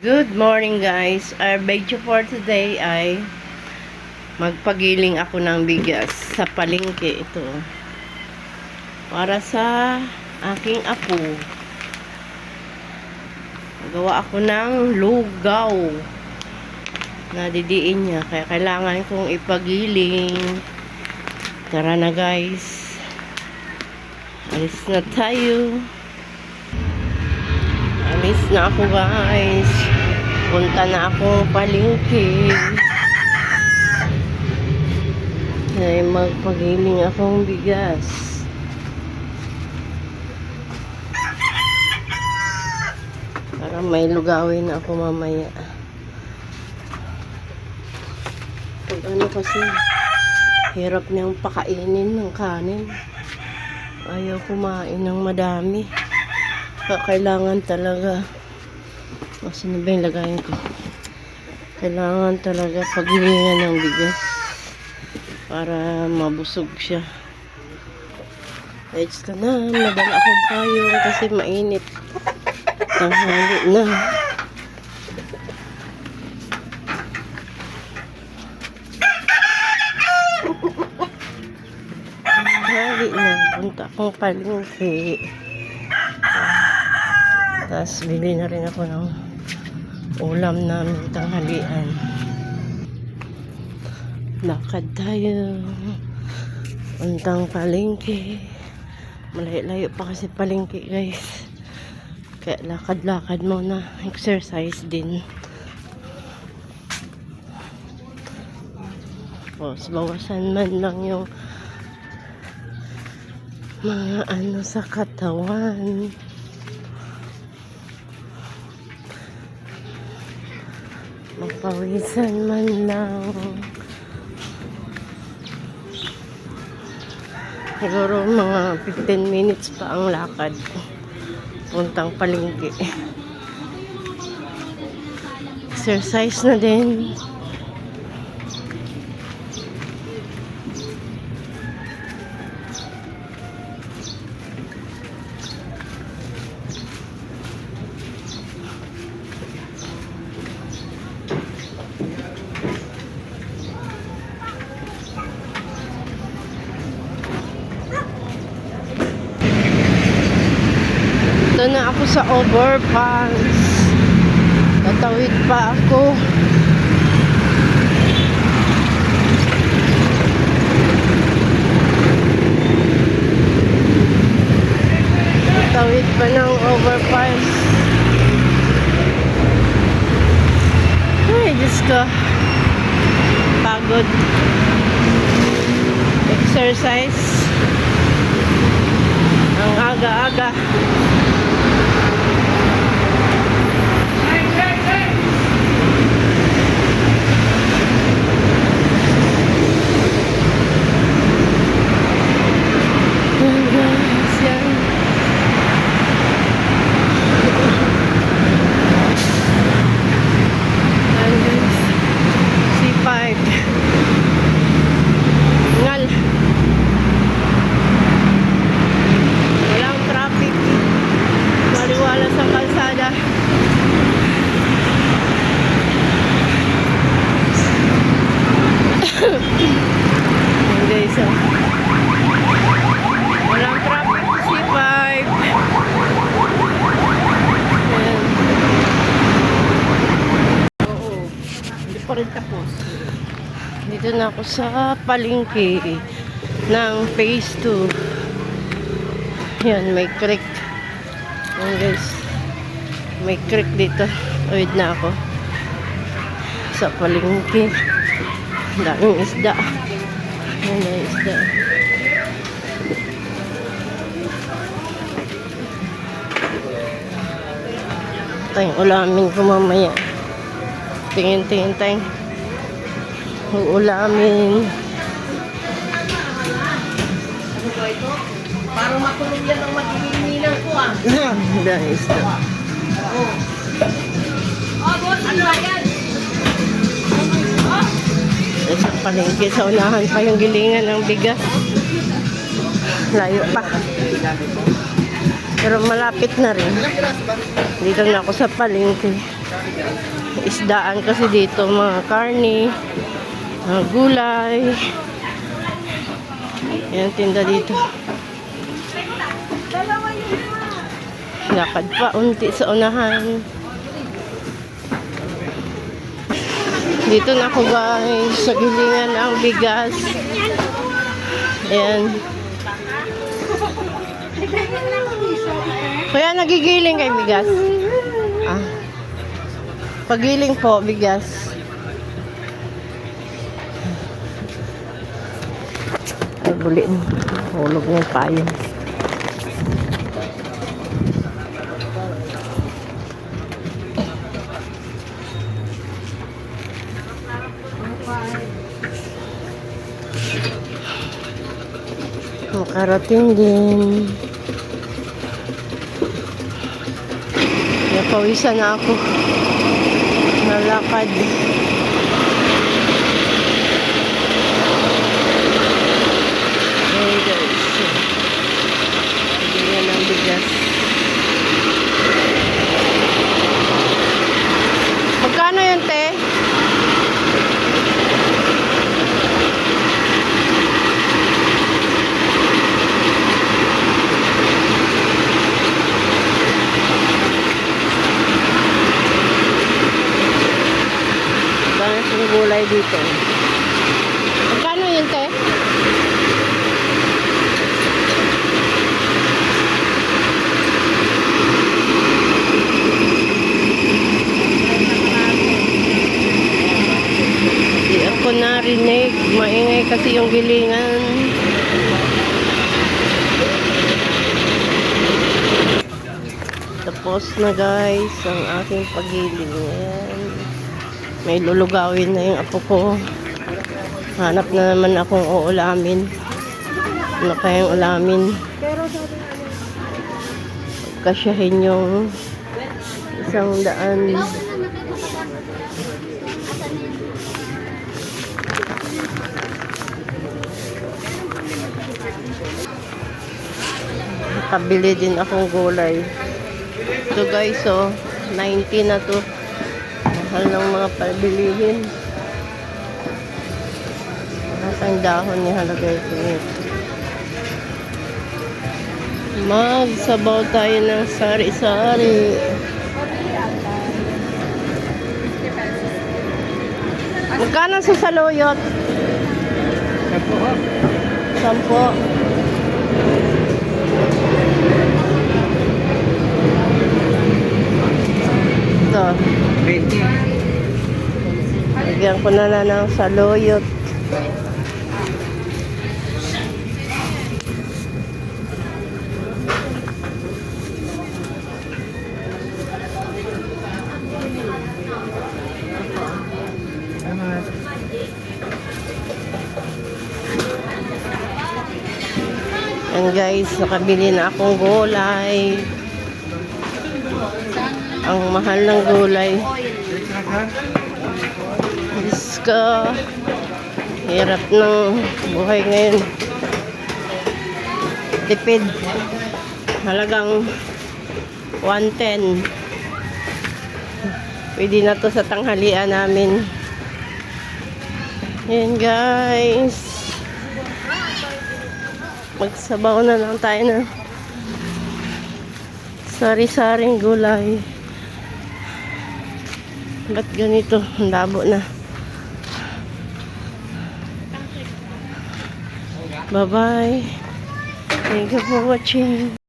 Good morning guys. Our video for today ay magpagiling ako ng bigas sa palengke ito. Para sa aking apo. Gawa ako ng lugaw. Nadidiin niya. Kaya kailangan kong ipagiling. Tara na guys. Alis na tayo. Alis na ako guys. Punta na akong palengke. Ay magpagiling akong bigas. Para may lugawin ako mamaya. Pag ano kasi, hirap niyang pakainin ng kanin. Ayaw kumain ng madami. Kailangan talaga. Sino ba yung lagayan ko? Kailangan talaga paghihingan ng bigas para mabusog siya. Let's go na. Madala akong payong kasi mainit. Tanghali na. Tanghali na. Punta akong palengke. Tapos bili na rin ako ng ulam namin tanghalian. Lakad tayo. Puntang palengke. Malayo-layo pa kasi palengke guys. Kaya lakad-lakad muna. Exercise din. Bawasan man lang yung mga ano sa katawan. Magpawisan man lang. Siguro mga 15 minutes pa ang lakad. Puntang palengke. Exercise na din. Ito na ako sa overpass. Tatawid pa ako. Tatawid pa ng overpass. Ay, Diyos ko. Pagod. Exercise. Ang aga-aga. Guys, walang traffic C5. Oo, hindi pa rin tapos. Dito na ako sa palengke ng phase 2. Yan, may creek. Yan guys, may creek dito. Uwid na ako sa palengke. Daming isda. Ayan na isda. Tayong ulamin ko mamaya. Tingin-tingin tayong ulamin. Parang makulong yan ang magiging ko ah. Daming isda. Oh, boss, ano yan? Sa palengke, sa unahan pa yung gilingan ng bigas. Layo pa. Pero malapit na rin. Dito na ako sa palengke. isdaan kasi dito, mga karne, mga gulay. Yan, tinda dito. Lakad pa unti sa unahan. Dito na ako guys, sa gilingan ang bigas. Ayan. Kaya nagigiling kay bigas. Ah. Pagiling po, bigas. Ay, buliin. Hulog ng payo. Makarating din. Napawisan na ako. Nalakad. Hey guys. Ganyan ang bigas. Magkano yun, te? Ang gulay dito. Magkano yun, te? Hindi ako narinig. Maingay kasi yung gilingan. Tapos na guys ang aking pagiling. Ayan. May lulugawin na yung apo ko. Hanap na naman akong uulamin. Ano kayang ulamin? Kasyahin yung 100. Kabili din akong gulay. Ito guys, oh, 90 na to. Mahal ng mga pabilihin. Ang dahon ni halagay ko nito. Magsabaw tayo ng sari-sari. Magkano sa saluyot? 10. Ito. 20. Lagyan ko na lang ng saluyot. And guys, nakabili na akong gulay. Ang mahal ng gulay. Diyos ko. Hirap ng buhay ngayon. Tipid. Halagang 110. Pwede na to sa tanghalian namin. Yan guys. Magsabaw na lang tayo na sari-saring gulay. Ba't ganito? Ang labo na. Bye-bye. Thank you for watching.